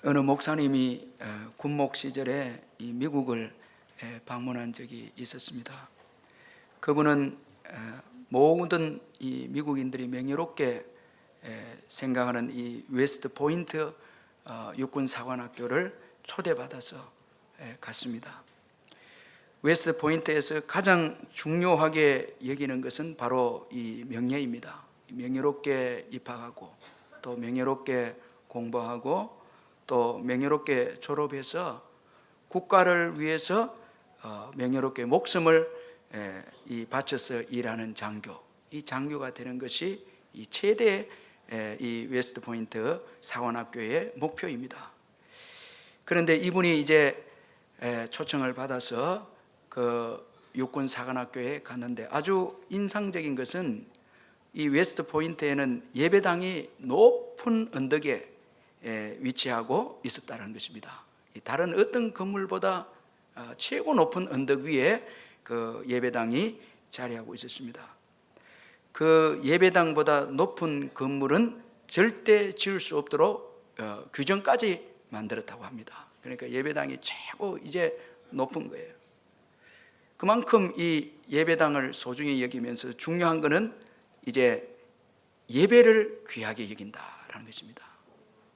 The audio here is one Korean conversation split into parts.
어느 목사님이 군목 시절에 이 미국을 방문한 적이 있었습니다. 그분은 모든 이 미국인들이 명예롭게 생각하는 이 웨스트 포인트 육군 사관학교를 초대받아서 갔습니다. 웨스트 포인트에서 가장 중요하게 여기는 것은 바로 이 명예입니다. 명예롭게 입학하고 또 명예롭게 공부하고 또 명예롭게 졸업해서 국가를 위해서 명예롭게 목숨을 바쳐서 일하는 장교, 이 장교가 되는 것이 이 최대 이 웨스트 포인트 사관학교의 목표입니다. 그런데 이분이 이제 초청을 받아서 그 육군 사관학교에 갔는데 아주 인상적인 것은 이 웨스트 포인트에는 예배당이 높은 언덕에 위치하고 있었다는 것입니다. 다른 어떤 건물보다 최고 높은 언덕 위에 그 예배당이 자리하고 있었습니다. 그 예배당보다 높은 건물은 절대 지을 수 없도록 규정까지 만들었다고 합니다. 그러니까 예배당이 최고 이제 높은 거예요. 그만큼 이 예배당을 소중히 여기면서 중요한 것은 이제 예배를 귀하게 여긴다라는 것입니다.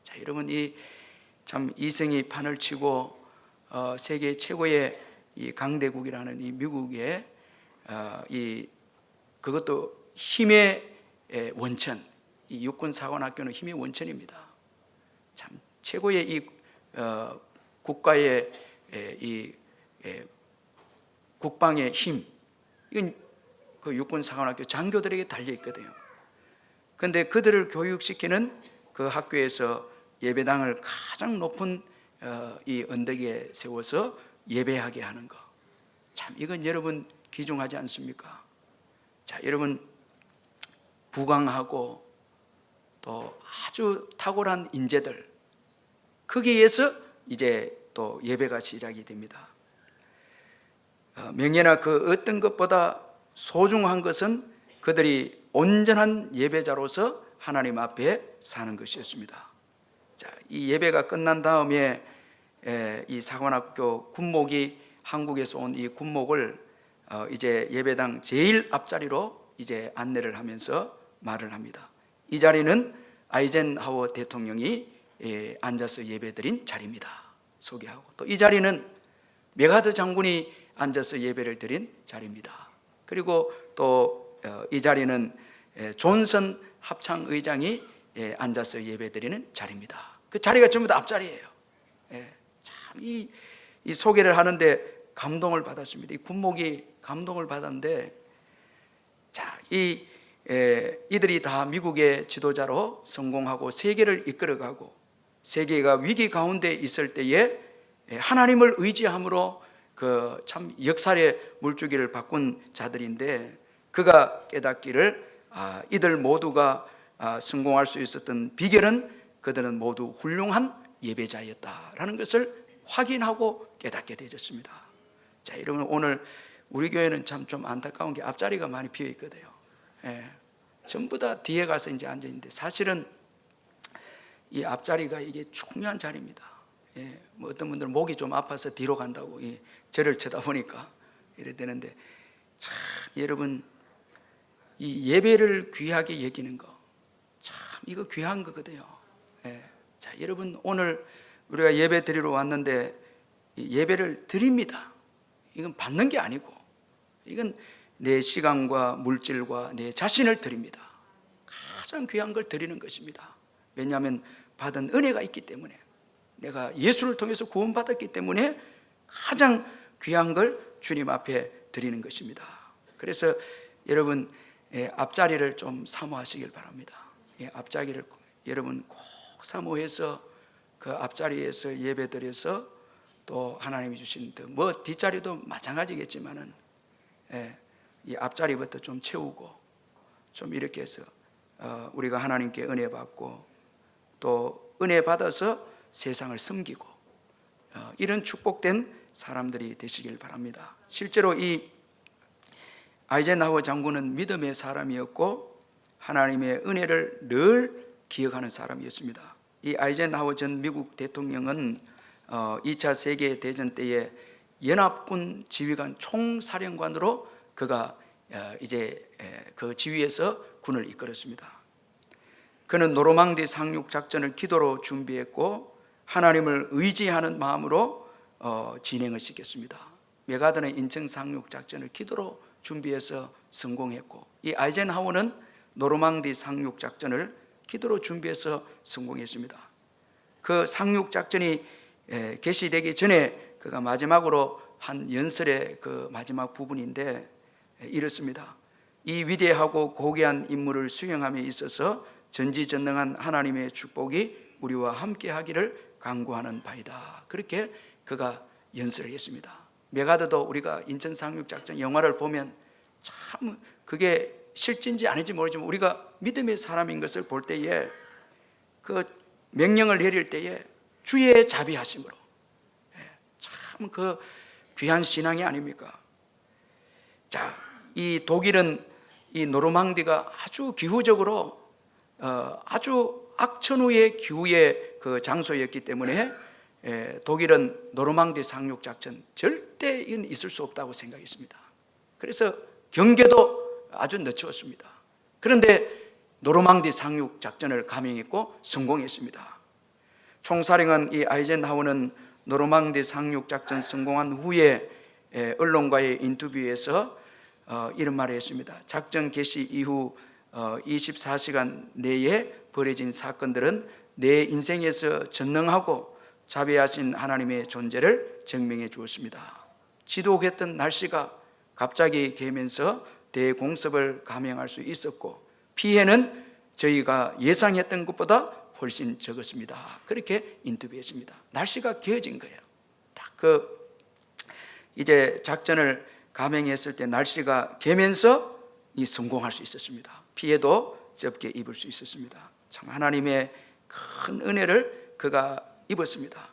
자, 여러분 참 이승이 판을 치고 세계 최고의 이 강대국이라는 이 미국의 그것도 힘의 원천, 이 육군 사관학교는 힘의 원천입니다. 참 최고의 이 국가의 이 국방의 힘, 이건 그 육군 사관학교 장교들에게 달려 있거든요. 그런데 그들을 교육시키는 그 학교에서 예배당을 가장 높은 이 언덕에 세워서 예배하게 하는 것, 참 이건 여러분 귀중하지 않습니까? 자, 여러분 부강하고 또 아주 탁월한 인재들, 거기에서 이제 또 예배가 시작이 됩니다. 명예나 그 어떤 것보다 소중한 것은 그들이 온전한 예배자로서 하나님 앞에 사는 것이었습니다. 자, 이 예배가 끝난 다음에 이 사관학교 군목이 한국에서 온 이 군목을 이제 예배당 제일 앞자리로 이제 안내를 하면서 말을 합니다. 이 자리는 아이젠하워 대통령이 앉아서 예배드린 자리입니다. 소개하고, 또 이 자리는 메가드 장군이 앉아서 예배를 드린 자리입니다. 그리고 또 이 자리는 존슨 합창의장이 앉아서 예배드리는 자리입니다. 그 자리가 전부 다 앞자리예요. 참 이 소개를 하는데 감동을 받았습니다. 이 군목이 감동을 받았는데, 자, 이들이 다 미국의 지도자로 성공하고 세계를 이끌어가고 세계가 위기 가운데 있을 때에 하나님을 의지함으로 그 참 역사의 물줄기를 바꾼 자들인데, 그가 깨닫기를 이들 모두가 성공할 수 있었던 비결은 그들은 모두 훌륭한 예배자였다라는 것을 확인하고 깨닫게 되었습니다. 자, 여러분 오늘 우리 교회는 참 좀 안타까운 게 앞자리가 많이 비어 있거든요. 전부 다 뒤에 가서 이제 앉아 있는데, 사실은 이 앞자리가 이게 중요한 자리입니다. 뭐 어떤 분들은 목이 좀 아파서 뒤로 간다고 저를 쳐다보니까 이래 되는데, 참 여러분 이 예배를 귀하게 여기는 거, 참 이거 귀한 거거든요. 자, 여러분 오늘 우리가 예배 드리러 왔는데 예배를 드립니다. 이건 받는 게 아니고, 이건 내 시간과 물질과 내 자신을 드립니다. 가장 귀한 걸 드리는 것입니다. 왜냐하면 받은 은혜가 있기 때문에, 내가 예수를 통해서 구원받았기 때문에 가장 귀한 걸 주님 앞에 드리는 것입니다. 그래서 여러분 앞자리를 좀 사모하시길 바랍니다. 앞자리를 여러분 꼭 사모해서 그 앞자리에서 예배드려서 또 하나님이 주신 뭐 뒷자리도 마찬가지겠지만은 이 앞자리부터 좀 채우고 좀 이렇게 해서 우리가 하나님께 은혜 받고 또 은혜 받아서 세상을 섬기고 이런 축복된 사람들이 되시길 바랍니다. 실제로 이 아이젠하워 장군은 믿음의 사람이었고 하나님의 은혜를 늘 기억하는 사람이었습니다. 이 아이젠하워 전 미국 대통령은 2차 세계 대전 때에 연합군 지휘관 총사령관으로 그가 이제 그 지휘에서 군을 이끌었습니다. 그는 노르망디 상륙 작전을 기도로 준비했고 하나님을 의지하는 마음으로 진행을 시켰습니다. 메가든의 인천 상륙 작전을 기도로 준비해서 성공했고, 이 아이젠하워는 노르망디 상륙 작전을 기도로 준비해서 성공했습니다. 그 상륙 작전이 개시되기 전에 그가 마지막으로 한 연설의 그 마지막 부분인데 이렇습니다. 이 위대하고 고귀한 임무를 수행함에 있어서 전지전능한 하나님의 축복이 우리와 함께 하기를 간구하는 바이다. 그렇게 그가 연설을 했습니다. 메가드도 우리가 인천 상륙 작전 영화를 보면 참 그게 실제인지 아닌지 모르지만 우리가 믿음의 사람인 것을 볼 때에 그 명령을 내릴 때에 주의 자비하심으로 참 그 귀한 신앙이 아닙니까? 자, 이 독일은 이 노르망디가 아주 기후적으로 아주 악천후의 기후의 그 장소였기 때문에 독일은 노르망디 상륙 작전 절대 있을 수 없다고 생각했습니다. 그래서 경계도 아주 늦추었습니다. 그런데 노르망디 상륙 작전을 감행했고 성공했습니다. 총사령관 이 아이젠하워는 노르망디 상륙 작전 성공한 후에 언론과의 인터뷰에서 이런 말을 했습니다. 작전 개시 이후 24시간 내에 벌어진 사건들은 내 인생에서 전능하고 자비하신 하나님의 존재를 증명해 주었습니다. 지독했던 날씨가 갑자기 개면서 대공습을 감행할 수 있었고 피해는 저희가 예상했던 것보다 훨씬 적었습니다. 그렇게 인터뷰했습니다. 날씨가 개어진 거예요. 딱 이제 작전을 감행했을 때 날씨가 개면서 성공할 수 있었습니다. 피해도 적게 입을 수 있었습니다. 참 하나님의 큰 은혜를 그가 입었습니다.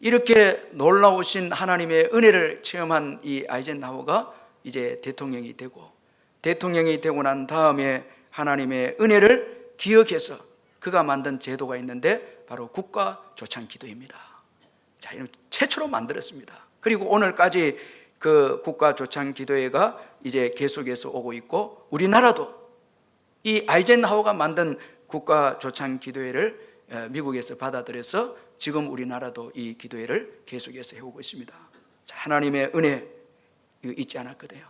이렇게 놀라우신 하나님의 은혜를 체험한 이 아이젠하워가 이제 대통령이 되고 난 다음에 하나님의 은혜를 기억해서 그가 만든 제도가 있는데 바로 국가 조창 기도입니다. 자, 이런 최초로 만들었습니다. 그리고 오늘까지 그 국가 조창 기도회가 이제 계속해서 오고 있고, 우리나라도 이 아이젠하워가 만든 국가 조창 기도회를 미국에서 받아들여서 지금 우리나라도 이 기도회를 계속해서 해오고 있습니다. 자, 하나님의 은혜 잊지 않았거든요.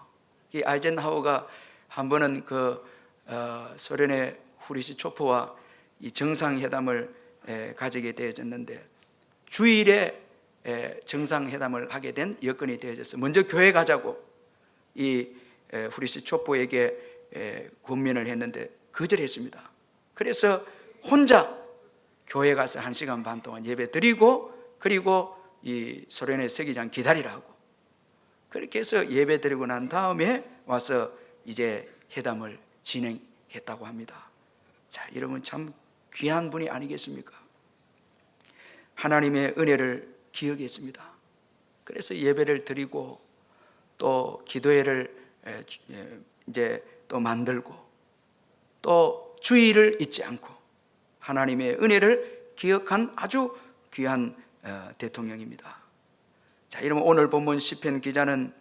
이 아이젠하워가 한 번은 소련의 후르시초프와 이 정상회담을 가지게 되어졌는데, 주일에 정상회담을 하게 된 여건이 되어져서 먼저 교회 가자고 이 후르시초프에게 권면을 했는데 거절했습니다. 그래서 혼자 교회 가서 1시간 반 동안 예배 드리고, 그리고 이 소련의 서기장 기다리라고, 그렇게 해서 예배 드리고 난 다음에 와서 이제 회담을 진행했다고 합니다. 자, 여러분 참 귀한 분이 아니겠습니까? 하나님의 은혜를 기억했습니다. 그래서 예배를 드리고 또 기도회를 이제 또 만들고 또 주의를 잊지 않고 하나님의 은혜를 기억한 아주 귀한 대통령입니다. 자, 여러분 오늘 본문 시편 기자는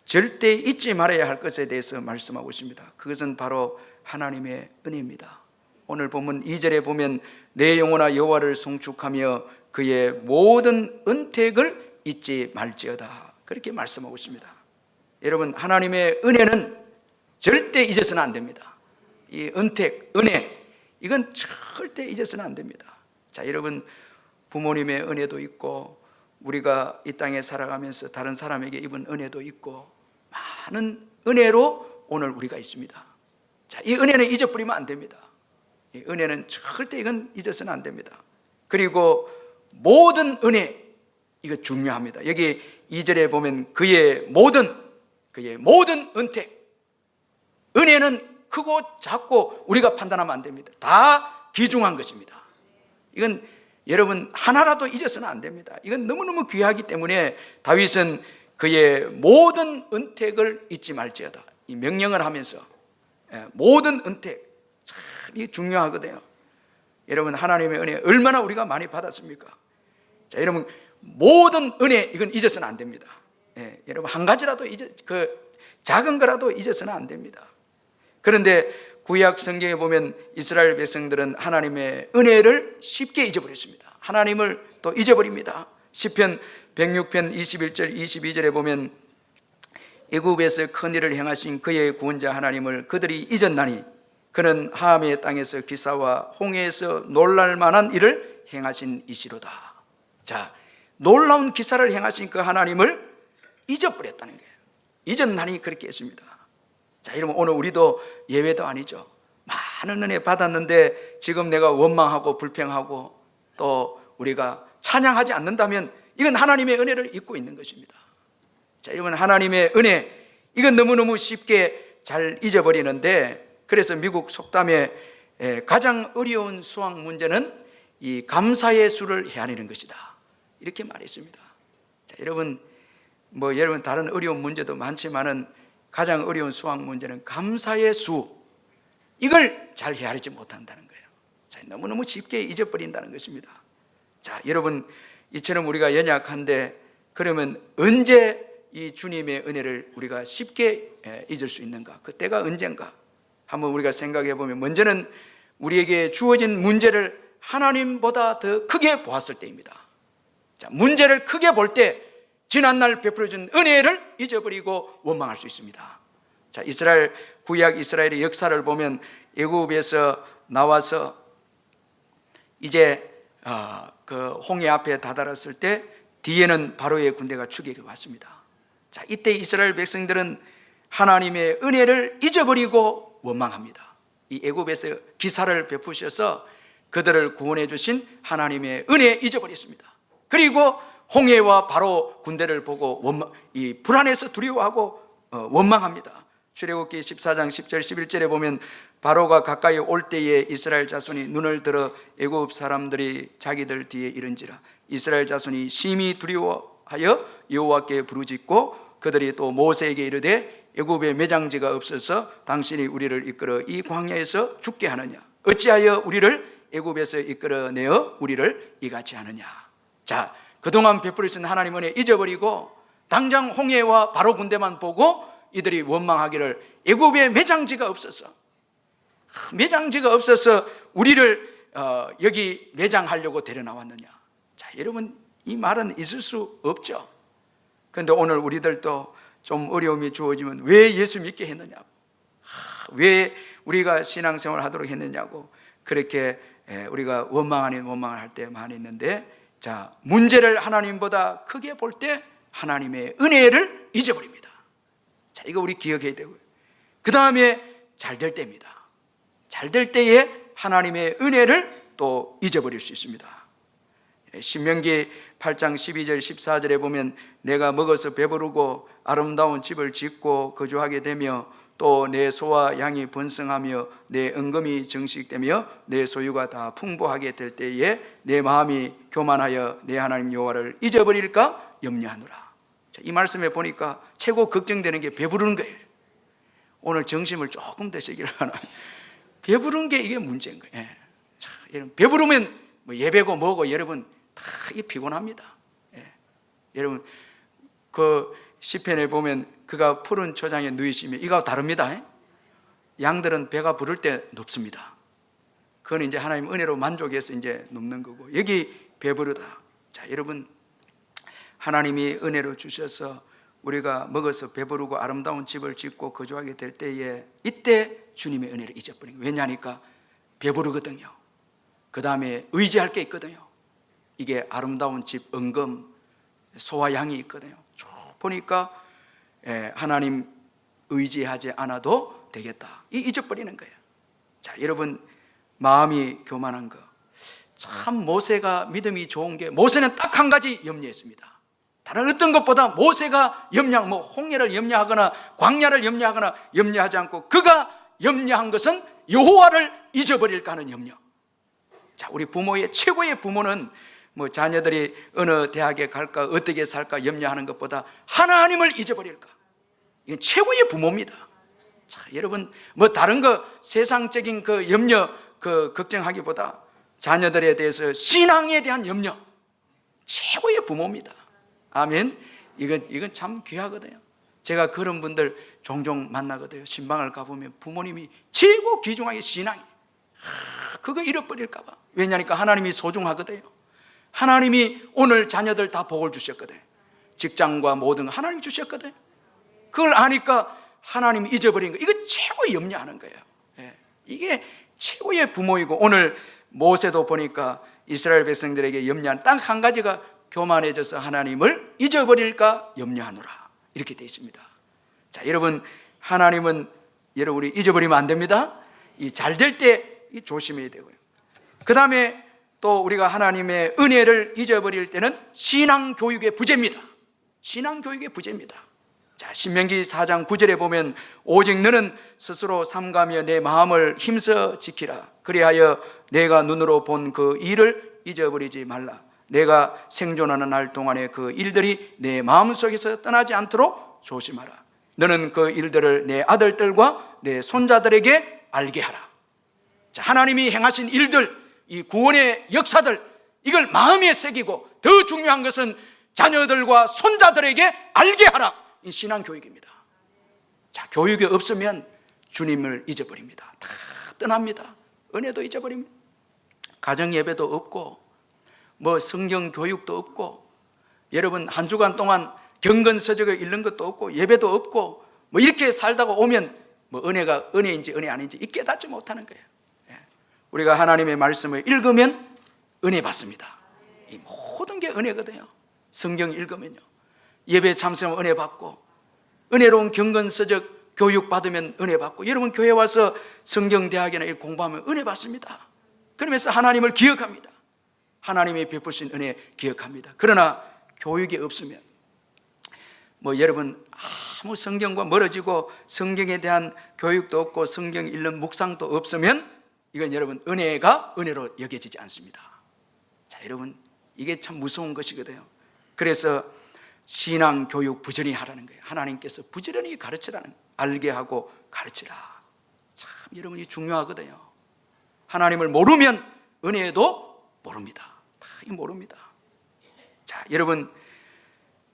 절대 잊지 말아야 할 것에 대해서 말씀하고 있습니다. 그것은 바로 하나님의 은혜입니다. 오늘 본문 2절에 보면 내 영혼아 여호와를 송축하며 그의 모든 은택을 잊지 말지어다, 그렇게 말씀하고 있습니다. 여러분 하나님의 은혜는 절대 잊어서는 안 됩니다. 이 은택, 은혜, 이건 절대 잊어서는 안 됩니다. 자, 여러분 부모님의 은혜도 있고 우리가 이 땅에 살아가면서 다른 사람에게 입은 은혜도 있고 많은 은혜로 오늘 우리가 있습니다. 자, 이 은혜는 잊어버리면 안 됩니다. 이 은혜는 절대 이건 잊어서는 안 됩니다. 그리고 모든 은혜, 이거 중요합니다. 여기 2절에 보면 그의 모든 은택, 은혜는 크고 작고 우리가 판단하면 안 됩니다. 다 귀중한 것입니다. 이건 여러분 하나라도 잊어서는 안 됩니다. 이건 너무너무 귀하기 때문에 다윗은 그의 모든 은택을 잊지 말지어다, 이 명령을 하면서 모든 은택, 참 이게 중요하거든요. 여러분, 하나님의 은혜 얼마나 우리가 많이 받았습니까? 자, 여러분, 모든 은혜 이건 잊어서는 안 됩니다. 예, 여러분, 한 가지라도 작은 거라도 잊어서는 안 됩니다. 그런데 구약 성경에 보면 이스라엘 백성들은 하나님의 은혜를 쉽게 잊어버렸습니다. 하나님을 또 잊어버립니다. 시편 106편 21절 22절에 보면 애굽에서 큰 일을 행하신 그의 구원자 하나님을 그들이 잊었나니 그는 하함의 땅에서 기사와 홍해에서 놀랄 만한 일을 행하신 이시로다. 자, 놀라운 기사를 행하신 그 하나님을 잊어버렸다는 거예요. 잊었나니 그렇게 했습니다. 자, 여러분, 오늘 우리도 예외도 아니죠. 많은 은혜 받았는데 지금 내가 원망하고 불평하고 또 우리가 찬양하지 않는다면 이건 하나님의 은혜를 잊고 있는 것입니다. 자, 여러분, 하나님의 은혜 이건 너무너무 쉽게 잘 잊어버리는데, 그래서 미국 속담에 가장 어려운 수학 문제는 이 감사의 수를 헤아리는 것이다, 이렇게 말했습니다. 자, 여러분, 여러분 다른 어려운 문제도 많지만은 가장 어려운 수학 문제는 감사의 수, 이걸 잘 헤아리지 못한다는 거예요. 자, 너무너무 쉽게 잊어버린다는 것입니다. 자, 여러분, 이처럼 우리가 연약한데 그러면 언제 이 주님의 은혜를 우리가 쉽게 잊을 수 있는가? 그때가 언젠가? 한번 우리가 생각해 보면, 먼저는 우리에게 주어진 문제를 하나님보다 더 크게 보았을 때입니다. 자, 문제를 크게 볼 때 지난날 베풀어준 은혜를 잊어버리고 원망할 수 있습니다. 자, 구약 이스라엘의 역사를 보면 애굽에서 나와서 이제 그 홍해 앞에 다다랐을 때 뒤에는 바로의 군대가 추격해 왔습니다. 자, 이때 이스라엘 백성들은 하나님의 은혜를 잊어버리고 원망합니다. 이 애굽에서 기사를 베푸셔서 그들을 구원해 주신 하나님의 은혜 잊어버렸습니다. 그리고 홍해와 바로 군대를 보고 불안해서 두려워하고 원망합니다. 출애굽기 14장 10절 11절에 보면 바로가 가까이 올 때에 이스라엘 자손이 눈을 들어 애굽 사람들이 자기들 뒤에 이른지라. 이스라엘 자손이 심히 두려워하여 여호와께 부르짖고 그들이 또 모세에게 이르되 애굽에 매장지가 없어서 당신이 우리를 이끌어 이 광야에서 죽게 하느냐? 어찌하여 우리를 애굽에서 이끌어내어 우리를 이같이 하느냐? 자, 그동안 베풀으신 하나님 은혜 잊어버리고 당장 홍해와 바로 군대만 보고 이들이 원망하기를 애굽에 매장지가 없어서 우리를 여기 매장하려고 데려나왔느냐? 자, 여러분, 이 말은 있을 수 없죠. 그런데 오늘 우리들도 좀 어려움이 주어지면 왜 예수 믿게 했느냐고, 왜 우리가 신앙생활을 하도록 했느냐고 그렇게 우리가 원망 아닌 원망을 할 때 많이 있는데, 자, 문제를 하나님보다 크게 볼 때 하나님의 은혜를 잊어버립니다. 자, 이거 우리 기억해야 되고요. 그 다음에 잘 될 때입니다. 잘 될 때에 하나님의 은혜를 또 잊어버릴 수 있습니다. 신명기 8장 12절 14절에 보면 내가 먹어서 배부르고 아름다운 집을 짓고 거주하게 되며 또 내 소와 양이 번성하며 내 은금이 정식되며 내 소유가 다 풍부하게 될 때에 내 마음이 교만하여 내 하나님 여호와를 잊어버릴까 염려하노라. 자, 이 말씀에 보니까 최고 걱정되는 게 배부르는 거예요. 오늘 정심을 조금 더 새기를 하나. 배부른 게 이게 문제인 거예요. 자, 여러분, 배부르면 예배고 뭐고 여러분 다 피곤합니다. 여러분, 그 시편에 보면 그가 푸른 초장에 누이시며 이거하고 다릅니다. 양들은 배가 부를 때 눕습니다. 그건 이제 하나님 은혜로 만족해서 이제 눕는 거고, 여기 배부르다. 자, 여러분, 하나님이 은혜로 주셔서 우리가 먹어서 배부르고 아름다운 집을 짓고 거주하게 될 때에 이때 주님의 은혜를 잊어버린 거예요. 왜냐하니까 배부르거든요. 그 다음에 의지할 게 있거든요. 이게 아름다운 집, 은금, 소와 양이 있거든요. 쭉 보니까 하나님 의지하지 않아도 되겠다, 잊어버리는 거예요. 자, 여러분, 마음이 교만한 거, 참 모세가 믿음이 좋은 게, 모세는 딱 한 가지 염려했습니다. 다른 어떤 것보다 모세가 홍해를 염려하거나 광야를 염려하거나 염려하지 않고 그가 염려한 것은 여호와를 잊어버릴까 하는 염려. 자, 우리 부모의 최고의 부모는 자녀들이 어느 대학에 갈까 어떻게 살까 염려하는 것보다 하나님을 잊어버릴까, 이건 최고의 부모입니다. 자, 여러분, 다른 거 세상적인 그 염려 걱정하기보다 자녀들에 대해서 신앙에 대한 염려, 최고의 부모입니다. 아멘. 이건 참 귀하거든요. 제가 그런 분들 종종 만나거든요. 신방을 가보면 부모님이 최고 귀중하게 신앙이, 그거 잃어버릴까 봐. 왜냐니까 하나님이 소중하거든요. 하나님이 오늘 자녀들 다 복을 주셨거든요. 직장과 모든 거 하나님이 주셨거든요. 그걸 아니까 하나님이 잊어버린 거, 이거 최고의 염려하는 거예요. 이게 최고의 부모이고, 오늘 모세도 보니까 이스라엘 백성들에게 염려한 딱 한 가지가 교만해져서 하나님을 잊어버릴까 염려하노라, 이렇게 되어 있습니다. 자, 여러분, 하나님은 여러분이 잊어버리면 안 됩니다. 이 잘 될 때 조심해야 되고요. 그 다음에 또 우리가 하나님의 은혜를 잊어버릴 때는 신앙 교육의 부재입니다. 신앙 교육의 부재입니다. 자, 신명기 4장 9절에 보면 오직 너는 스스로 삼가며 내 마음을 힘써 지키라. 그리하여 내가 눈으로 본 그 일을 잊어버리지 말라. 내가 생존하는 날 동안에 그 일들이 내 마음속에서 떠나지 않도록 조심하라. 너는 그 일들을 내 아들들과 내 손자들에게 알게 하라. 자, 하나님이 행하신 일들, 이 구원의 역사들, 이걸 마음에 새기고, 더 중요한 것은 자녀들과 손자들에게 알게 하라. 이 신앙 교육입니다. 자, 교육이 없으면 주님을 잊어버립니다. 다 떠납니다. 은혜도 잊어버립니다. 가정 예배도 없고, 뭐 성경 교육도 없고, 여러분 한 주간 동안 경건서적을 읽는 것도 없고, 예배도 없고, 뭐 이렇게 살다가 오면 뭐 은혜가 은혜인지 은혜 아닌지 이 깨닫지 못하는 거예요. 우리가 하나님의 말씀을 읽으면 은혜 받습니다. 이 모든 게 은혜거든요. 성경 읽으면요, 예배 참석하면 은혜 받고, 은혜로운 경건서적 교육 받으면 은혜 받고, 여러분 교회 와서 성경대학이나 공부하면 은혜 받습니다. 그러면서 하나님을 기억합니다. 하나님이 베푸신 은혜 기억합니다. 그러나 교육이 없으면, 뭐 여러분 아무 성경과 멀어지고 성경에 대한 교육도 없고 성경 읽는 묵상도 없으면 이건 여러분 은혜가 은혜로 여겨지지 않습니다. 자, 여러분 이게 참 무서운 것이거든요. 그래서 신앙 교육 부지런히 하라는 거예요. 하나님께서 부지런히 가르치라는, 알게 하고 가르치라. 참 여러분이 중요하거든요. 하나님을 모르면 은혜도 모릅니다. 다 모릅니다. 자, 여러분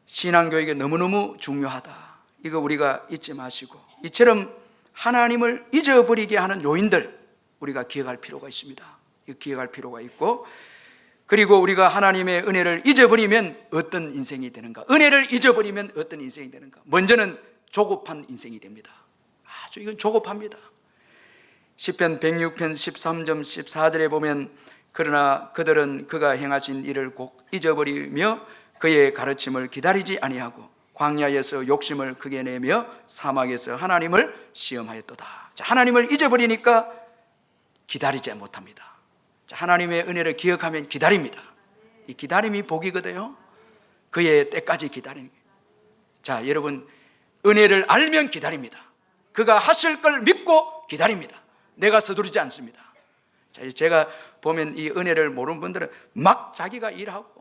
신앙 교육이 너무너무 중요하다. 이거 우리가 잊지 마시고, 이처럼 하나님을 잊어버리게 하는 요인들 우리가 기억할 필요가 있습니다. 이거 기억할 필요가 있고, 그리고 우리가 하나님의 은혜를 잊어버리면 어떤 인생이 되는가? 은혜를 잊어버리면 어떤 인생이 되는가? 먼저는 조급한 인생이 됩니다. 아주 이건 조급합니다. 시편 106편 13절 14절에 보면 그러나 그들은 그가 행하신 일을 곧 잊어버리며 그의 가르침을 기다리지 아니하고 광야에서 욕심을 크게 내며 사막에서 하나님을 시험하였도다. 자, 하나님을 잊어버리니까 기다리지 못합니다. 자, 하나님의 은혜를 기억하면 기다립니다. 이 기다림이 복이거든요. 그의 때까지 기다리는 거예요. 자, 여러분 은혜를 알면 기다립니다. 그가 하실 걸 믿고 기다립니다. 내가 서두르지 않습니다. 자, 제가 보면 이 은혜를 모르는 분들은 막 자기가 일하고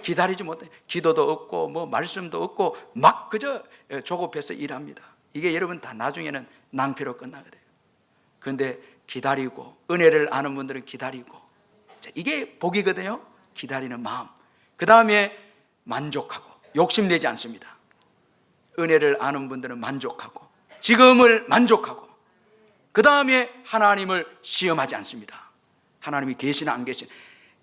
기다리지 못해, 기도도 없고 뭐 말씀도 없고 막 그저 조급해서 일합니다. 이게 여러분 다 나중에는 낭패로 끝나거든요. 그런데 기다리고, 은혜를 아는 분들은 기다리고, 자, 이게 복이거든요. 기다리는 마음. 그 다음에 만족하고, 욕심내지 않습니다. 은혜를 아는 분들은 만족하고, 지금을 만족하고, 그 다음에 하나님을 시험하지 않습니다. 하나님이 계시나 안 계시나.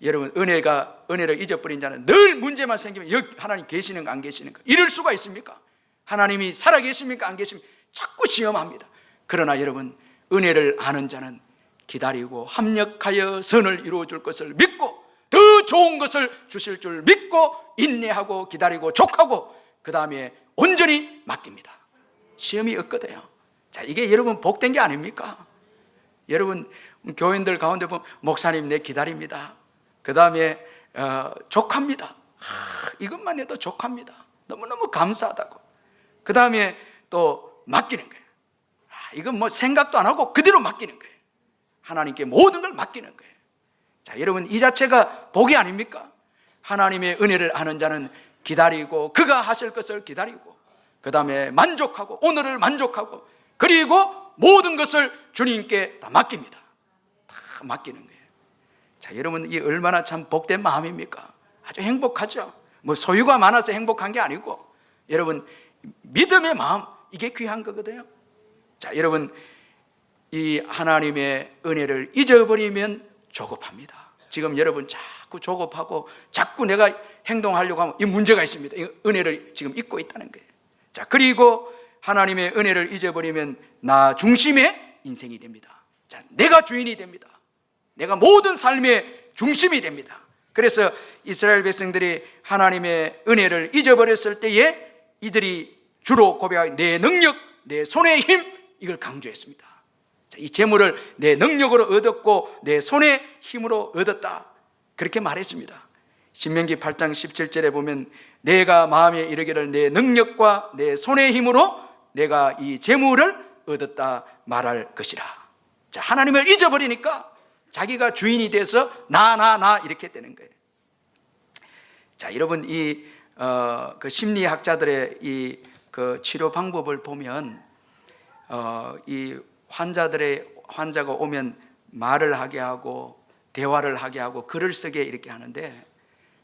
여러분 은혜를 잊어버린 자는 늘 문제만 생기면 여기 하나님 계시는가 안 계시는가, 이럴 수가 있습니까? 하나님이 살아계십니까 안 계십니까? 자꾸 시험합니다. 그러나 여러분 은혜를 아는 자는 기다리고 합력하여 선을 이루어 줄 것을 믿고, 더 좋은 것을 주실 줄 믿고 인내하고 기다리고 족하고, 그 다음에 온전히 맡깁니다. 시험이 없거든요. 자, 이게 여러분 복된 게 아닙니까? 여러분 교인들 가운데 보면 목사님 내 기다립니다. 그 다음에 족합니다. 이것만 해도 족합니다. 너무너무 감사하다고. 그 다음에 또 맡기는 거예요. 이건 뭐 생각도 안 하고 그대로 맡기는 거예요. 하나님께 모든 걸 맡기는 거예요. 자, 여러분 이 자체가 복이 아닙니까? 하나님의 은혜를 아는 자는 기다리고, 그가 하실 것을 기다리고, 그 다음에 만족하고, 오늘을 만족하고, 그리고 모든 것을 주님께 다 맡깁니다. 다 맡기는 거예요. 자, 여러분 이 얼마나 참 복된 마음입니까? 아주 행복하죠. 뭐 소유가 많아서 행복한 게 아니고 여러분 믿음의 마음, 이게 귀한 거거든요. 자, 여러분 이 하나님의 은혜를 잊어버리면 조급합니다. 지금 여러분 자꾸 조급하고 자꾸 내가 행동하려고 하면 이 문제가 있습니다. 이 은혜를 지금 잊고 있다는 거예요. 자, 그리고 하나님의 은혜를 잊어버리면 나 중심의 인생이 됩니다. 자, 내가 주인이 됩니다. 내가 모든 삶의 중심이 됩니다. 그래서 이스라엘 백성들이 하나님의 은혜를 잊어버렸을 때에 이들이 주로 고백하여 내 능력, 내 손의 힘, 이걸 강조했습니다. 자, 이 재물을 내 능력으로 얻었고 내 손의 힘으로 얻었다, 그렇게 말했습니다. 신명기 8장 17절에 보면 내가 마음에 이르기를 내 능력과 내 손의 힘으로 내가 이 재물을 얻었다 말할 것이라. 자, 하나님을 잊어버리니까 자기가 주인이 돼서 나 이렇게 되는 거예요. 자, 여러분 그 심리학자들의 그 치료 방법을 보면 이 환자가 오면 말을 하게 하고 대화를 하게 하고 글을 쓰게 이렇게 하는데,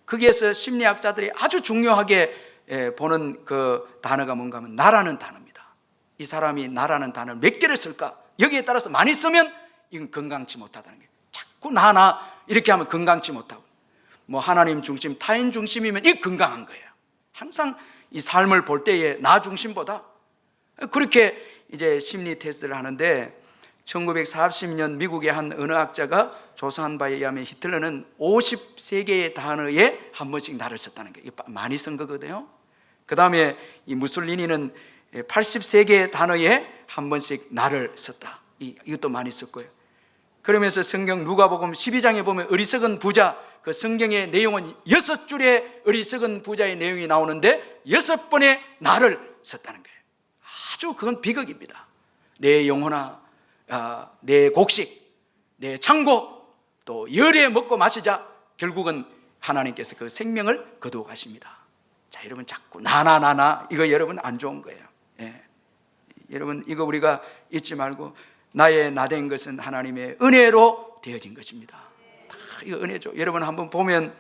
거기에서 심리학자들이 아주 중요하게 보는 그 단어가 뭔가 하면 나라는 단어입니다. 이 사람이 나라는 단어를 몇 개를 쓸까? 여기에 따라서 많이 쓰면 이건 건강치 못하다는 거예요. 자꾸 나 이렇게 하면 건강치 못하고, 뭐 하나님 중심, 타인 중심이면 이 건강한 거예요. 항상 이 삶을 볼 때에 나 중심보다, 그렇게 이제 심리 테스트를 하는데 1940년 미국의 한 언어학자가 조사한 바에 의하면 히틀러는 53개의 단어에 한 번씩 나를 썼다는 거예요. 많이 쓴 거거든요. 그 다음에 이 무솔리니는 83개의 단어에 한 번씩 나를 썼다. 이것도 많이 썼고요. 그러면서 성경 누가복음 12장에 보면 어리석은 부자, 그 성경의 내용은 6줄의 어리석은 부자의 내용이 나오는데 6번의 나를 썼다는 거예요. 아주 그건 비극입니다. 내 영혼아, 내 곡식, 내 창고, 또 열에 먹고 마시자, 결국은 하나님께서 그 생명을 거두어 가십니다. 자, 여러분 자꾸 나 이거 여러분 안 좋은 거예요. 예. 여러분 이거 우리가 잊지 말고, 나의 나된 것은 하나님의 은혜로 되어진 것입니다. 이거 은혜죠. 여러분 한번 보면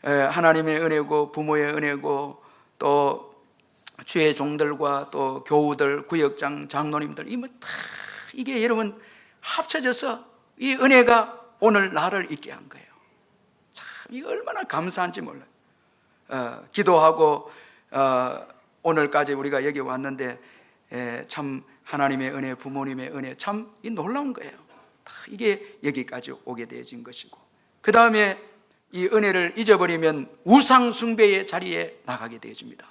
하나님의 은혜고 부모의 은혜고 또 주의 종들과 또 교우들, 구역장, 장로님들, 이게 여러분 합쳐져서 이 은혜가 오늘 나를 있게 한 거예요. 참 이거 얼마나 감사한지 몰라요. 기도하고 오늘까지 우리가 여기 왔는데 참 하나님의 은혜, 부모님의 은혜, 참 이 놀라운 거예요. 이게 여기까지 오게 되어진 것이고, 그 다음에 이 은혜를 잊어버리면 우상 숭배의 자리에 나가게 되어집니다.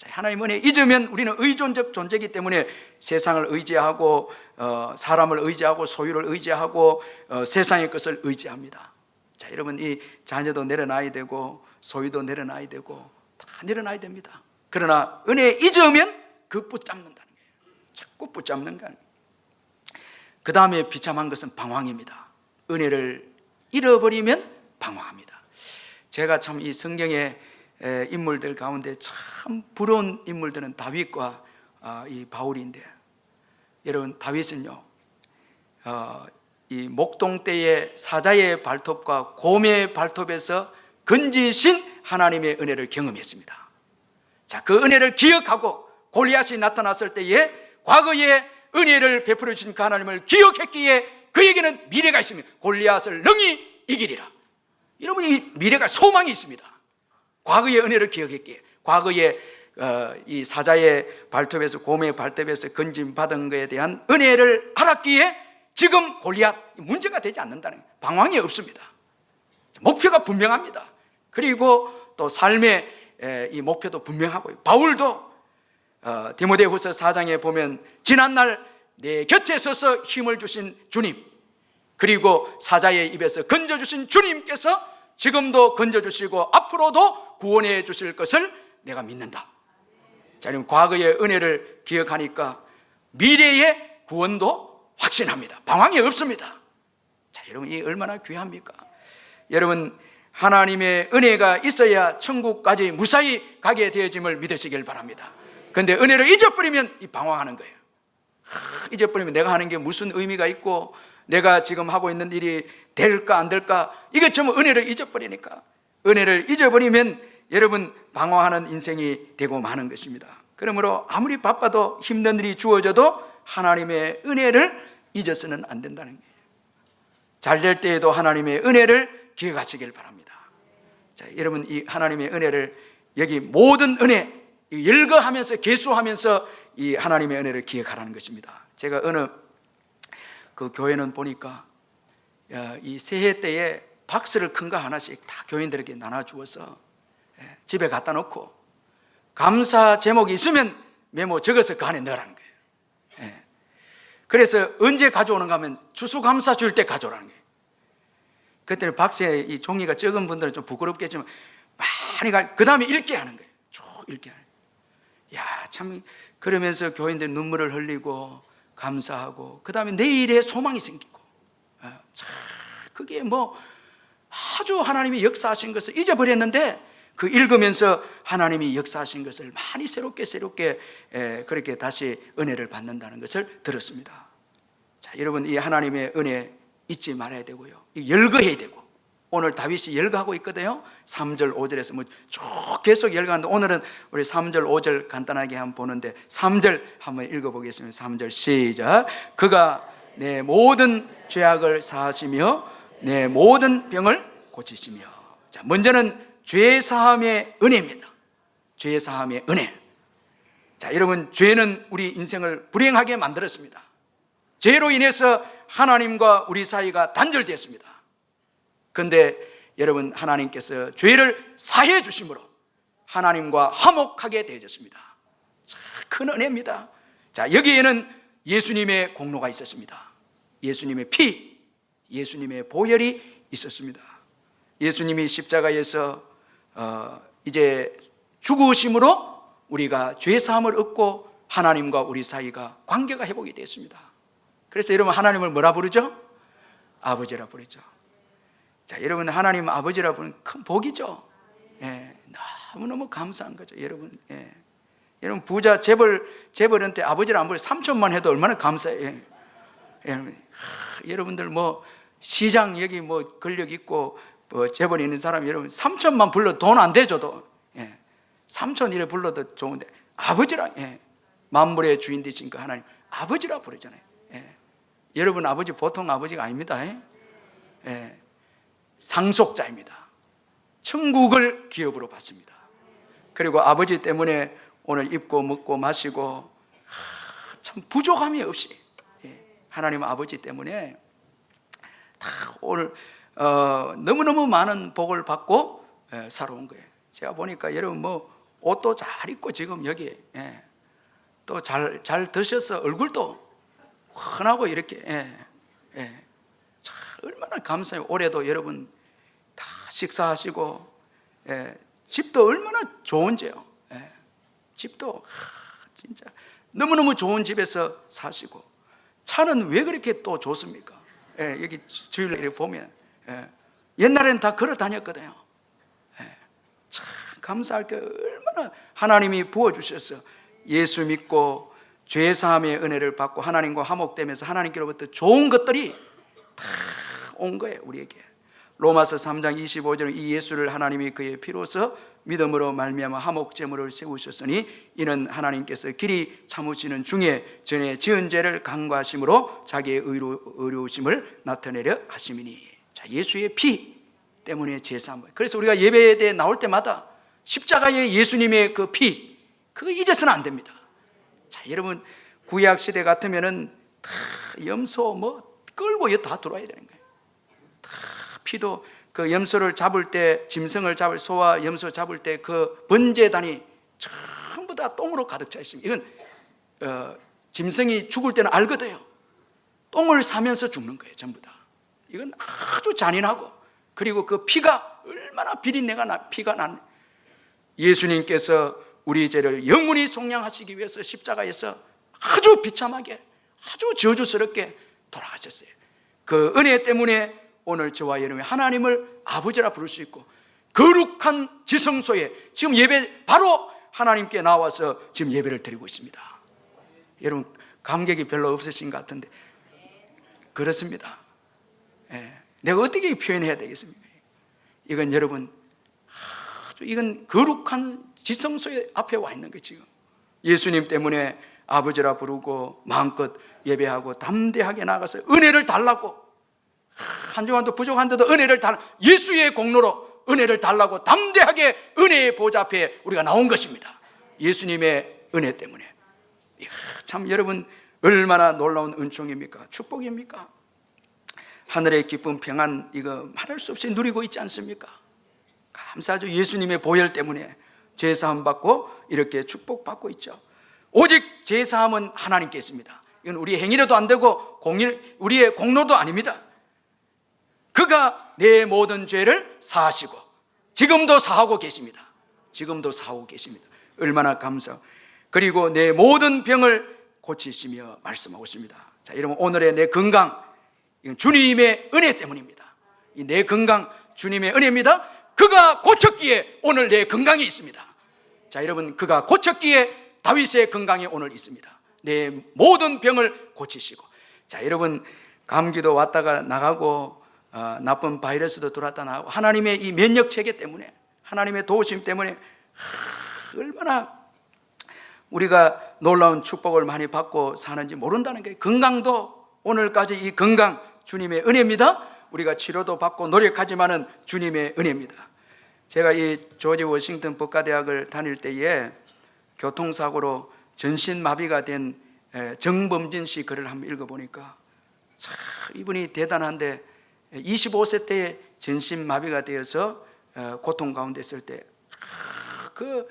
하나님 은혜 잊으면 우리는 의존적 존재이기 때문에 세상을 의지하고 사람을 의지하고 소유를 의지하고 세상의 것을 의지합니다. 자, 여러분 이 자녀도 내려놔야 되고 소유도 내려놔야 되고 다 내려놔야 됩니다. 그러나 은혜 잊으면 그 붙잡는다는 거예요. 자꾸 붙잡는 거예요. 그 다음에 비참한 것은 방황입니다. 은혜를 잃어버리면 방황합니다. 제가 참 이 성경의 인물들 가운데 참 부러운 인물들은 다윗과 이 바울인데, 여러분 다윗은요 이 목동 때의 사자의 발톱과 곰의 발톱에서 건지신 하나님의 은혜를 경험했습니다. 자, 그 은혜를 기억하고 골리앗이 나타났을 때에 과거에 은혜를 베풀어 주신 그 하나님을 기억했기에 그에게는 미래가 있습니다. 골리앗을 능히 이기리라. 여러분 이 미래가 소망이 있습니다. 과거의 은혜를 기억했기에, 과거에 이 사자의 발톱에서 곰의 발톱에서 건짐 받은 것에 대한 은혜를 알았기에 지금 골리앗 문제가 되지 않는다는 거예요. 방황이 없습니다. 목표가 분명합니다. 그리고 또 삶의 이 목표도 분명하고요. 바울도 디모데후서 4장에 보면 지난날 내 곁에 서서 힘을 주신 주님, 그리고 사자의 입에서 건져주신 주님께서 지금도 건져주시고 앞으로도 구원해 주실 것을 내가 믿는다. 자, 그럼 과거의 은혜를 기억하니까 미래의 구원도 확신합니다. 방황이 없습니다. 자, 여러분 이 얼마나 귀합니까? 여러분 하나님의 은혜가 있어야 천국까지 무사히 가게 되어짐을 믿으시길 바랍니다. 그런데 은혜를 잊어버리면 이 방황하는 거예요. 잊어버리면 내가 하는 게 무슨 의미가 있고 내가 지금 하고 있는 일이 될까 안 될까, 이게 전부 은혜를 잊어버리니까, 은혜를 잊어버리면 여러분 방황하는 인생이 되고 마는 것입니다. 그러므로 아무리 바빠도 힘든 일이 주어져도 하나님의 은혜를 잊어서는 안 된다는 거예요. 잘 될 때에도 하나님의 은혜를 기억하시길 바랍니다. 자, 여러분 이 하나님의 은혜를, 여기 모든 은혜 열거하면서 계수하면서 이 하나님의 은혜를 기억하라는 것입니다. 제가 어느 그 교회는 보니까 이 새해 때에 박스를 큰 거 하나씩 다 교인들에게 나눠주어서 집에 갖다 놓고 감사 제목이 있으면 메모 적어서 그 안에 넣으라는 거예요. 그래서 언제 가져오는가 하면 추수감사 줄 때 가져오라는 거예요. 그때는 박스에 이 종이가 적은 분들은 좀 부끄럽겠지만 많이 그 다음에 읽게 하는 거예요. 쭉 읽게 하는 거예요. 야, 참 그러면서 교인들 눈물을 흘리고 감사하고 그 다음에 내일의 소망이 생기고, 참 그게 뭐 아주 하나님이 역사하신 것을 잊어버렸는데 그 읽으면서 하나님이 역사하신 것을 많이 새롭게 그렇게 다시 은혜를 받는다는 것을 들었습니다. 자, 여러분 이 하나님의 은혜 잊지 말아야 되고요, 열거해야 되고, 오늘 다윗이 열거하고 있거든요. 3절 5절에서 뭐 쭉 계속 열거하는데 오늘은 우리 3절 5절 간단하게 한번 보는데 3절 한번 읽어보겠습니다. 3절 시작. 그가 내 모든 죄악을 사하시며 내 모든 병을 고치시며. 자, 먼저는 죄 사함의 은혜입니다. 죄 사함의 은혜. 자, 여러분 죄는 우리 인생을 불행하게 만들었습니다. 죄로 인해서 하나님과 우리 사이가 단절됐습니다. 그런데 여러분 하나님께서 죄를 사해 주심으로 하나님과 화목하게 되어졌습니다. 큰 은혜입니다. 자, 여기에는 예수님의 공로가 있었습니다. 예수님의 피, 예수님의 보혈이 있었습니다. 예수님이 십자가에서 이제 죽으심으로 우리가 죄사함을 얻고 하나님과 우리 사이가 관계가 회복이 됐습니다. 그래서 여러분 하나님을 뭐라 부르죠? 아버지라 부르죠. 자, 여러분 하나님 아버지라 부르는 큰 복이죠. 너무너무 감사한 거죠, 여러분. 여러분 부자 재벌한테 아버지라 안 부르 3천만 해도 얼마나 감사해요. 여러분들 뭐 시장 여기 뭐 권력 있고 뭐 재벌이 있는 사람 여러분 3천만 불러 돈 안 대줘도 3천 이래 불러도 좋은데 아버지라, 만물의 주인 되신 그 하나님 아버지라 부르잖아요. 여러분 아버지 보통 아버지가 아닙니다. 상속자입니다. 천국을 기업으로 받습니다. 그리고 아버지 때문에 오늘 입고 먹고 마시고 참 부족함이 없이 하나님 아버지 때문에 다 오늘 너무너무 많은 복을 받고 살아온 거예요. 제가 보니까 여러분 뭐 옷도 잘 입고 지금 여기 또 잘 드셔서 얼굴도 환하고 이렇게 참 얼마나 감사해요. 올해도 여러분 다 식사하시고 집도 얼마나 좋은지요. 집도 진짜 너무너무 좋은 집에서 사시고 차는 왜 그렇게 또 좋습니까? 여기 주일날에 보면 옛날에는 다 걸어 다녔거든요. 참 감사할 게 얼마나 하나님이 부어주셔서 예수 믿고 죄사함의 은혜를 받고 하나님과 화목되면서 하나님께로부터 좋은 것들이 다 온 거예요, 우리에게. 로마서 3장 25절은 이 예수를 하나님이 그의 피로써 믿음으로 말미암아 화목제물을 세우셨으니 이는 하나님께서 길이 참으시는 중에 전에 지은 죄를 간과하심으로 자기의 의로우심을 나타내려 하심이니. 자, 예수의 피 때문에 제사함. 그래서 우리가 예배에 나올 때마다 십자가의 예수님의 그 피, 그거 잊어서는 안 됩니다. 자, 여러분 구약 시대 같으면은 다 염소 뭐 끌고 여기 다 들어와야 되는 거예요. 다 피도 그 염소를 잡을 때, 짐승을 잡을 소와 염소 잡을 때 그 번제단이 전부 다 똥으로 가득 차 있습니다. 이건 짐승이 죽을 때는 알거든요. 똥을 사면서 죽는 거예요, 전부 다. 이건 아주 잔인하고, 그리고 그 피가 얼마나 비린내가 피가 난. 예수님께서 우리 죄를 영원히 속량하시기 위해서 십자가에서 아주 비참하게, 아주 저주스럽게 돌아가셨어요. 그 은혜 때문에 오늘 저와 여러분이 하나님을 아버지라 부를 수 있고, 거룩한 지성소에 지금 예배 바로 하나님께 나와서 지금 예배를 드리고 있습니다. 여러분 감격이 별로 없으신 것 같은데 그렇습니다. 예. 내가 어떻게 표현해야 되겠습니까? 이건 여러분, 이건 거룩한 지성소의 앞에 와 있는 거죠. 예수님 때문에 아버지라 부르고 마음껏 예배하고 담대하게 나가서 은혜를 달라고, 한 주간도 부족한데도 은혜를 달라, 예수의 공로로 은혜를 달라고 담대하게 은혜의 보좌 앞에 우리가 나온 것입니다. 예수님의 은혜 때문에. 이야, 참 여러분, 얼마나 놀라운 은총입니까? 축복입니까? 하늘의 기쁨, 평안, 이거 말할 수 없이 누리고 있지 않습니까? 감사하죠. 예수님의 보혈 때문에 제사함 받고 이렇게 축복받고 있죠. 오직 제사함은 하나님께 있습니다. 이건 우리의 행위로도 안 되고 우리의 공로도 아닙니다. 그가 내 모든 죄를 사하시고 지금도 사하고 계십니다. 지금도 사하고 계십니다. 얼마나 감사. 그리고 내 모든 병을 고치시며 말씀하고 있습니다. 자, 여러분, 오늘의 내 건강, 이건 주님의 은혜 때문입니다. 이 내 건강 주님의 은혜입니다. 그가 고쳤기에 오늘 내 건강이 있습니다. 자, 여러분, 그가 고쳤기에 다윗의 건강이 오늘 있습니다. 내 모든 병을 고치시고. 자, 여러분, 감기도 왔다가 나가고 나쁜 바이러스도 들어왔다 나가고, 하나님의 이 면역 체계 때문에, 하나님의 도우심 때문에 얼마나 우리가 놀라운 축복을 많이 받고 사는지 모른다는 거예요. 건강도 오늘까지 이 건강 주님의 은혜입니다. 우리가 치료도 받고 노력하지만은 주님의 은혜입니다. 제가 이 조지 워싱턴 법과대학을 다닐 때에 교통사고로 전신마비가 된 정범진 씨 글을 한번 읽어보니까 참 이분이 대단한데, 25세 때에 전신마비가 되어서 고통 가운데 있을 때 그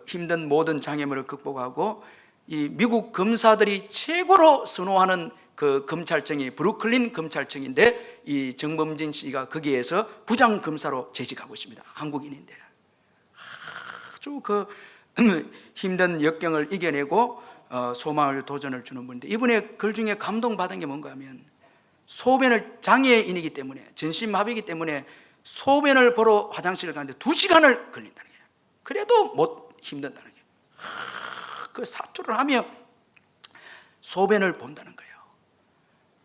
힘든 모든 장애물을 극복하고, 이 미국 검사들이 최고로 선호하는 그 검찰청이 브루클린 검찰청인데, 이 정범진 씨가 거기에서 부장검사로 재직하고 있습니다. 한국인인데 아주 그 힘든 역경을 이겨내고 소망을 도전을 주는 분인데, 이분의 글 중에 감동받은 게 뭔가 하면, 소변을 장애인이기 때문에, 전신마비이기 때문에 소변을 보러 화장실을 가는데 2시간을 걸린다는 거예요. 그래도 못 힘든다는 거예요. 그 사투를 하며 소변을 본다는 거예요.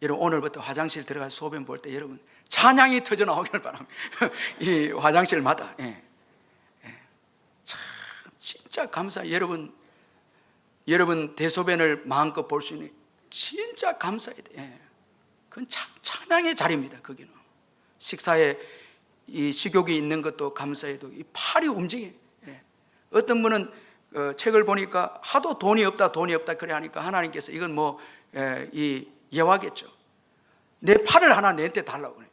여러분, 오늘부터 화장실 들어가서 소변 볼 때 여러분 찬양이 터져 나오기를 바랍니다. 이 화장실마다. 참 진짜 감사. 여러분 대소변을 마음껏 볼 수 있는, 진짜 감사해야 돼. 그건 찬양의 자리입니다. 거기는 식사에 이 식욕이 있는 것도 감사해도 이 팔이 움직여. 어떤 분은 책을 보니까 하도 돈이 없다 그래 하니까 하나님께서 이건 뭐 이 예화겠죠. 내 팔을 하나 내한테 달라고 그래.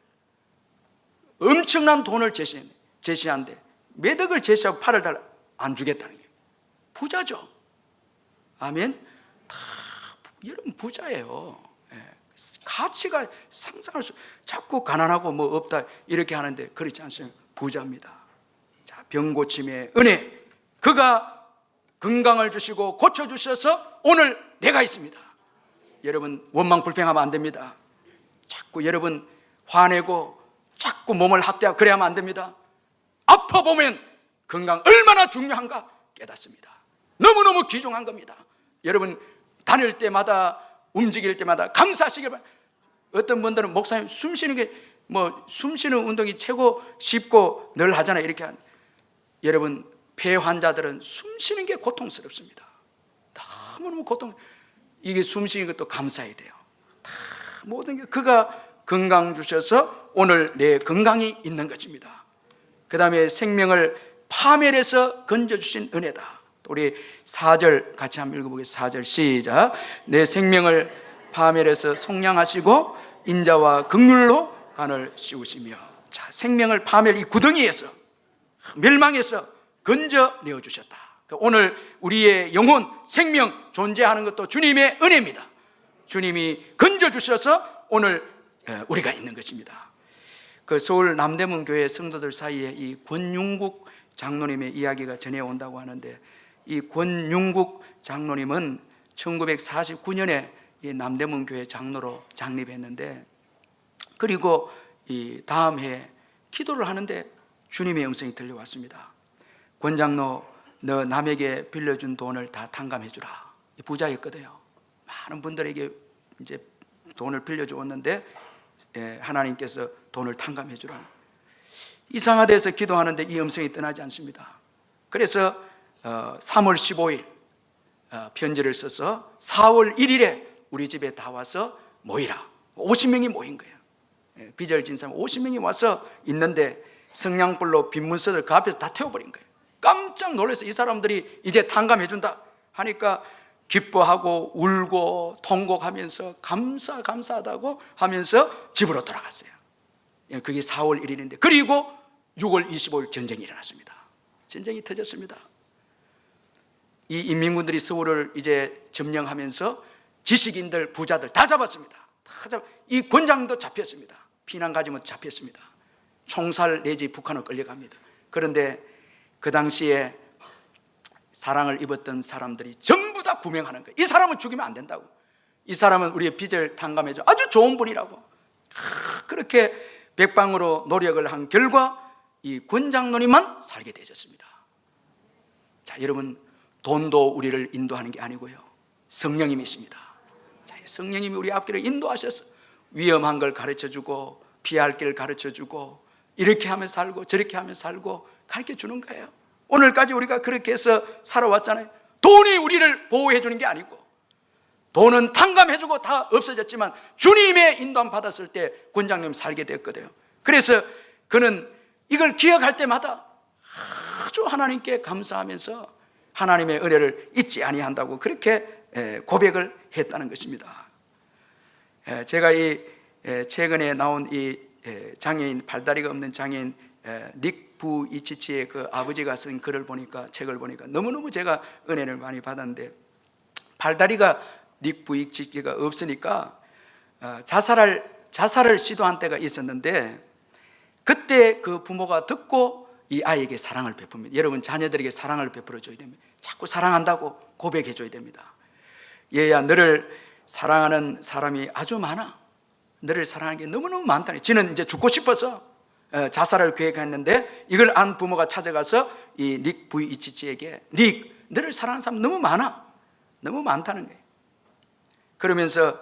엄청난 돈을 제시한데 매덕을 제시하고 팔을 달라, 안 주겠다는 게 부자죠. 아멘. 다 여러분 부자예요. 가치가 상상할 수, 자꾸 가난하고 뭐 없다 이렇게 하는데 그렇지 않습니다. 부자입니다. 자, 병 고침의 은혜, 그가 건강을 주시고 고쳐주셔서 오늘 내가 있습니다. 여러분 원망 불평하면 안 됩니다. 자꾸 여러분 화내고 자꾸 몸을 학대하고 그래야만 안 됩니다. 아파 보면 건강 얼마나 중요한가 깨닫습니다. 너무너무 귀중한 겁니다. 여러분 다닐 때마다 움직일 때마다 감사하시길 바랍니다. 어떤 분들은 목사님 숨 쉬는 게 뭐 숨 쉬는 운동이 최고 쉽고 늘 하잖아요. 이렇게 여러분 폐 환자들은 숨 쉬는 게 고통스럽습니다. 너무너무 이게 숨 쉬는 것도 감사해야 돼요. 다 모든 게 그가 건강 주셔서 오늘 내 건강이 있는 것입니다. 그 다음에 생명을 파멸해서 건져주신 은혜다. 우리 4절 같이 한번 읽어보겠습니다. 4절 시작. 내 생명을 파멸해서 속량하시고 인자와 긍휼로 간을 씌우시며. 자, 생명을 파멸, 이 구덩이에서 멸망해서 건져내어 주셨다. 오늘 우리의 영혼, 생명 존재하는 것도 주님의 은혜입니다. 주님이 건져주셔서 오늘 우리가 있는 것입니다. 그 서울 남대문 교회 성도들 사이에 이 권윤국 장로님의 이야기가 전해온다고 하는데, 이 권윤국 장로님은 1949년에 이 남대문 교회 장로로 장립했는데, 그리고 이 다음 해에 기도를 하는데 주님의 음성이 들려왔습니다. 권 장로, 너 남에게 빌려준 돈을 다 탕감해 주라. 부자였거든요. 많은 분들에게 이제 돈을 빌려주었는데 하나님께서 돈을 탕감해 주라. 이상하대서 기도하는데 이 음성이 떠나지 않습니다. 그래서 3월 15일 편지를 써서 4월 1일에 우리 집에 다 와서 모이라. 50명이 모인 거예요. 빚을 진 사람 50명이 와서 있는데 성냥불로 빈 문서들 그 앞에서 다 태워버린 거예요. 깜짝 놀라서 이 사람들이 이제 탕감해 준다 하니까 기뻐하고 울고 통곡하면서 감사하다고 하면서 집으로 돌아갔어요. 그게 4월 1일인데 그리고 6월 25일 전쟁이 일어났습니다. 전쟁이 터졌습니다. 이 인민군들이 서울을 이제 점령하면서 지식인들, 부자들 다 잡았습니다. 이 권장도 잡혔습니다. 피난 가지면 잡혔습니다. 총살 내지 북한으로 끌려갑니다. 그런데 그 당시에 사랑을 입었던 사람들이 전부 다 구명하는 거예요. 이 사람은 죽이면 안 된다고. 이 사람은 우리의 빚을 탕감해줘 아주 좋은 분이라고. 그렇게 백방으로 노력을 한 결과 이 권장노님만 살게 되었습니다. 자, 여러분, 돈도 우리를 인도하는 게 아니고요, 성령님이십니다. 자, 성령님이 우리 앞길을 인도하셔서 위험한 걸 가르쳐주고 피할 길 가르쳐주고 이렇게 하면 살고 저렇게 하면 살고 가르쳐주는 거예요. 오늘까지 우리가 그렇게 해서 살아왔잖아요. 돈이 우리를 보호해 주는 게 아니고, 돈은 탕감해주고 다 없어졌지만 주님의 인도함 받았을 때 권장님 살게 됐거든요. 그래서 그는 이걸 기억할 때마다 아주 하나님께 감사하면서 하나님의 은혜를 잊지 아니한다고 그렇게 고백을 했다는 것입니다. 제가 이 최근에 나온 이 장애인, 발다리가 없는 장애인 닉 부이치치의 그 아버지가 쓴 글을 보니까, 책을 보니까 너무너무 제가 은혜를 많이 받았는데, 발다리가 닉 부이치치가 없으니까 자살을 시도한 때가 있었는데, 그때 그 부모가 듣고 이 아이에게 사랑을 베풉니다. 여러분, 자녀들에게 사랑을 베풀어 줘야 됩니다. 자꾸 사랑한다고 고백해 줘야 됩니다. 얘야, 너를 사랑하는 사람이 아주 많아. 너를 사랑하는 게 너무너무 많다니. 지는 이제 죽고 싶어서 자살을 계획했는데, 이걸 안 부모가 찾아가서 이 닉 부이치치에게, 닉, 너를 사랑하는 사람 너무 많아. 너무 많다는 거예요. 그러면서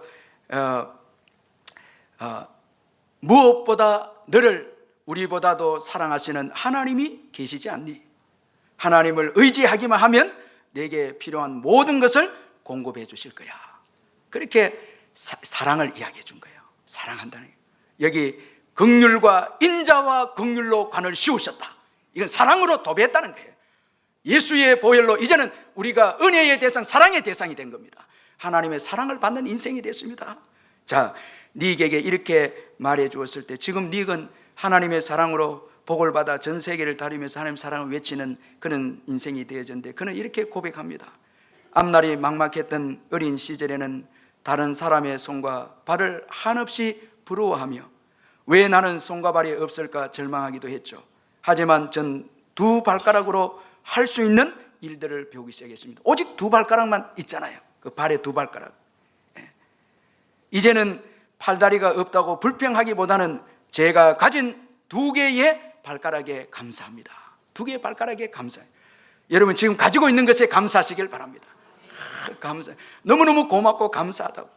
무엇보다 너를 우리보다도 사랑하시는 하나님이 계시지 않니? 하나님을 의지하기만 하면 내게 필요한 모든 것을 공급해 주실 거야. 그렇게 사랑을 이야기해 준 거예요. 사랑한다는 거예요. 여기 긍휼과 인자와 긍휼로 관을 씌우셨다. 이건 사랑으로 도배했다는 거예요. 예수의 보혈로 이제는 우리가 은혜의 대상, 사랑의 대상이 된 겁니다. 하나님의 사랑을 받는 인생이 됐습니다. 자, 닉에게 이렇게 말해 주었을 때, 지금 닉은 하나님의 사랑으로 복을 받아 전 세계를 다니면서 하나님의 사랑을 외치는 그런 인생이 되어졌는데, 그는 이렇게 고백합니다. 앞날이 막막했던 어린 시절에는 다른 사람의 손과 발을 한없이 부러워하며 왜 나는 손과 발이 없을까 절망하기도 했죠. 하지만 전 두 발가락으로 할 수 있는 일들을 배우기 시작했습니다. 오직 두 발가락만 있잖아요. 그 발의 두 발가락. 이제는 팔다리가 없다고 불평하기보다는 제가 가진 두 개의 발가락에 감사합니다. 두 개의 발가락에 감사해요. 여러분, 지금 가지고 있는 것에 감사하시길 바랍니다. 감사, 너무너무 고맙고 감사하다고.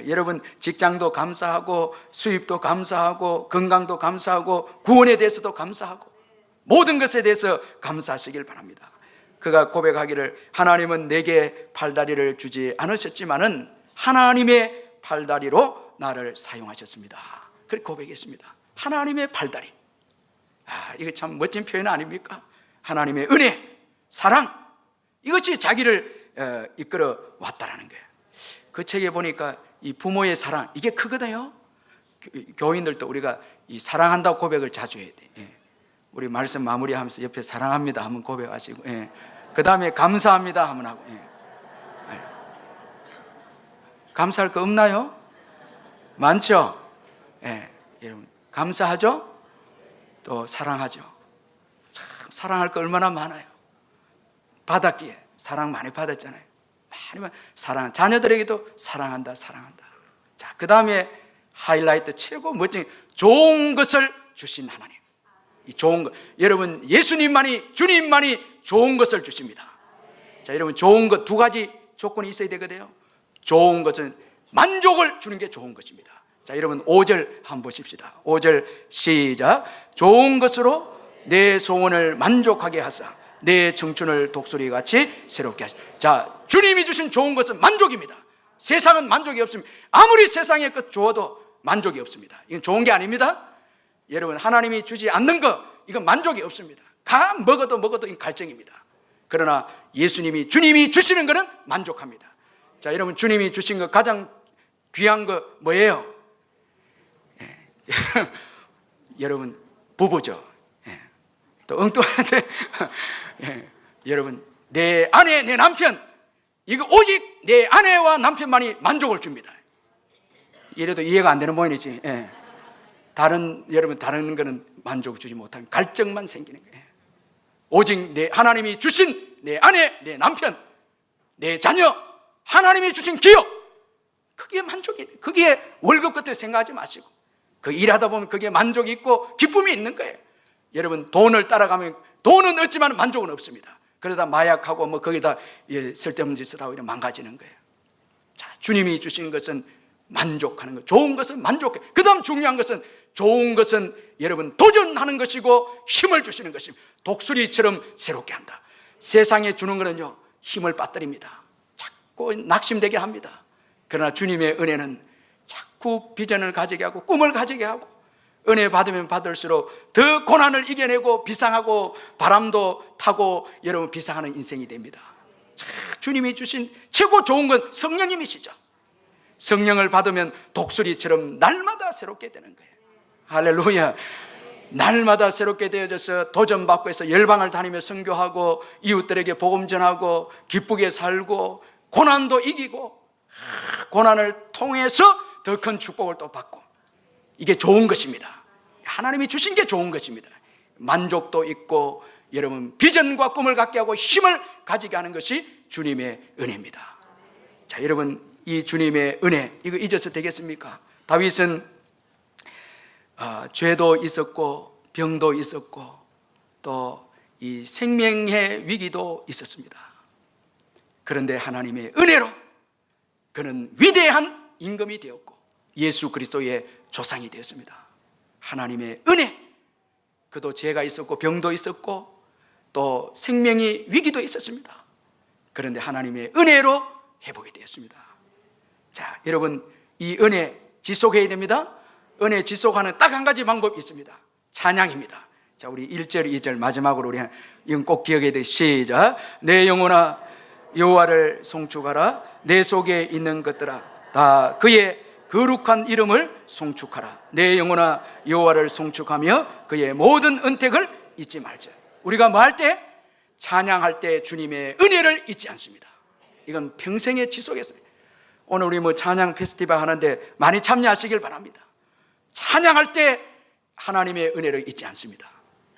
여러분, 직장도 감사하고 수입도 감사하고 건강도 감사하고 구원에 대해서도 감사하고 모든 것에 대해서 감사하시길 바랍니다. 그가 고백하기를, 하나님은 내게 팔다리를 주지 않으셨지만은 하나님의 팔다리로 나를 사용하셨습니다. 그렇게 고백했습니다. 하나님의 팔다리. 이거 참 멋진 표현 아닙니까? 하나님의 은혜, 사랑, 이것이 자기를 이끌어 왔다라는 거예요. 그 책에 보니까 이 부모의 사랑, 이게 크거든요. 교인들도 우리가 이 사랑한다고 고백을 자주 해야 돼. 우리 말씀 마무리하면서 옆에 사랑합니다 하면 고백하시고, 그 다음에 감사합니다 하면 하고. 감사할 거 없나요? 많죠? 여러분, 감사하죠? 또 사랑하죠? 참 사랑할 거 얼마나 많아요. 받았기에 사랑 많이 받았잖아요. 많이 사랑, 자녀들에게도 사랑한다. 자, 그 다음에 하이라이트, 최고 멋진, 좋은 것을 주신 하나님. 이 좋은 것, 여러분, 예수님만이, 주님만이 좋은 것을 주십니다. 자, 여러분, 좋은 것 두 가지 조건이 있어야 되거든요. 좋은 것은 만족을 주는 게 좋은 것입니다. 자, 여러분 5절 한번 보십시다. 5절 시작. 좋은 것으로 내 소원을 만족하게 하사 내 청춘을 독수리같이 새롭게 하시다. 자, 주님이 주신 좋은 것은 만족입니다. 세상은 만족이 없습니다. 아무리 세상의 것 주어도 만족이 없습니다. 이건 좋은 게 아닙니다. 여러분, 하나님이 주지 않는 거, 이건 만족이 없습니다. 먹어도 이건 갈증입니다. 그러나 예수님이, 주님이 주시는 것은 만족합니다. 자, 여러분, 주님이 주신 것 가장 귀한 거 뭐예요? 여러분, 부부죠. 또 엉뚱한데 여러분, 내 아내, 내 남편, 이거 오직 내 아내와 남편만이 만족을 줍니다. 이래도 이해가 안 되는 모양이지. 여러분, 다른 거는 만족을 주지 못하는 갈증만 생기는 거예요. 오직 하나님이 주신 내 아내, 내 남편, 내 자녀, 하나님이 주신 기업, 그게 만족이, 그게 월급 같은 생각하지 마시고, 그 일하다 보면 그게 만족이 있고 기쁨이 있는 거예요. 여러분, 돈을 따라가면 돈은 얻지만 만족은 없습니다. 그러다 마약하고 뭐 거기다 쓸데없는 짓을 하고 이런 망가지는 거예요. 자, 주님이 주신 것은 만족하는 것, 좋은 것은 만족해. 그 다음 중요한 것은, 좋은 것은 여러분 도전하는 것이고 힘을 주시는 것입니다. 독수리처럼 새롭게 한다. 세상에 주는 것은요, 힘을 빠뜨립니다. 자꾸 낙심되게 합니다. 그러나 주님의 은혜는 자꾸 비전을 가지게 하고 꿈을 가지게 하고, 은혜 받으면 받을수록 더 고난을 이겨내고 비상하고 바람도 타고 여러분 비상하는 인생이 됩니다. 자, 주님이 주신 최고 좋은 건 성령님이시죠. 성령을 받으면 독수리처럼 날마다 새롭게 되는 거예요. 할렐루야. 날마다 새롭게 되어져서 도전받고 해서 열방을 다니며 선교하고 이웃들에게 복음 전하고 기쁘게 살고 고난도 이기고, 고난을 통해서 더 큰 축복을 또 받고, 이게 좋은 것입니다. 하나님이 주신 게 좋은 것입니다. 만족도 있고 여러분 비전과 꿈을 갖게 하고 힘을 가지게 하는 것이 주님의 은혜입니다. 자, 여러분, 이 주님의 은혜, 이거 잊어서 되겠습니까? 다윗은 죄도 있었고 병도 있었고 또 이 생명의 위기도 있었습니다. 그런데 하나님의 은혜로 그는 위대한 임금이 되었고 예수 그리스도의 조상이 되었습니다. 하나님의 은혜, 그도 죄가 있었고 병도 있었고 또 생명의 위기도 있었습니다. 그런데 하나님의 은혜로 회복이 되었습니다. 자, 여러분, 이 은혜 지속해야 됩니다. 은혜 지속하는 딱 한 가지 방법이 있습니다. 찬양입니다. 자, 우리 1절, 2절 마지막으로 우리 이건 꼭 기억해야 돼. 시작. 내 영혼아 여호와를 송축하라. 내 속에 있는 것들아 다 그의 거룩한 이름을 송축하라. 내 영혼아 여호와를 송축하며 그의 모든 은택을 잊지 말자. 우리가 뭐 할 때? 찬양할 때 주님의 은혜를 잊지 않습니다. 이건 평생에 지속했어요. 오늘 우리 뭐 찬양 페스티벌 하는데 많이 참여하시길 바랍니다. 찬양할 때 하나님의 은혜를 잊지 않습니다.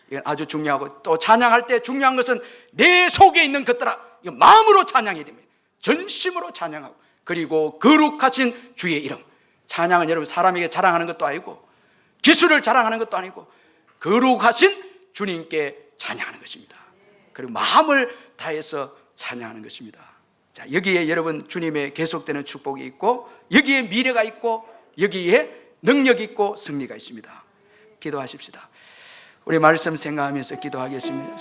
이건 아주 중요하고, 또 찬양할 때 중요한 것은 내 속에 있는 것들아, 이거 마음으로 찬양해야 됩니다. 전심으로 찬양하고, 그리고 거룩하신 주의 이름. 찬양은 여러분 사람에게 자랑하는 것도 아니고 기술을 자랑하는 것도 아니고 거룩하신 주님께 찬양하는 것입니다. 그리고 마음을 다해서 찬양하는 것입니다. 자, 여기에 여러분 주님의 계속되는 축복이 있고, 여기에 미래가 있고, 여기에 능력이 있고 승리가 있습니다. 기도하십시다. 우리 말씀 생각하면서 기도하겠습니다.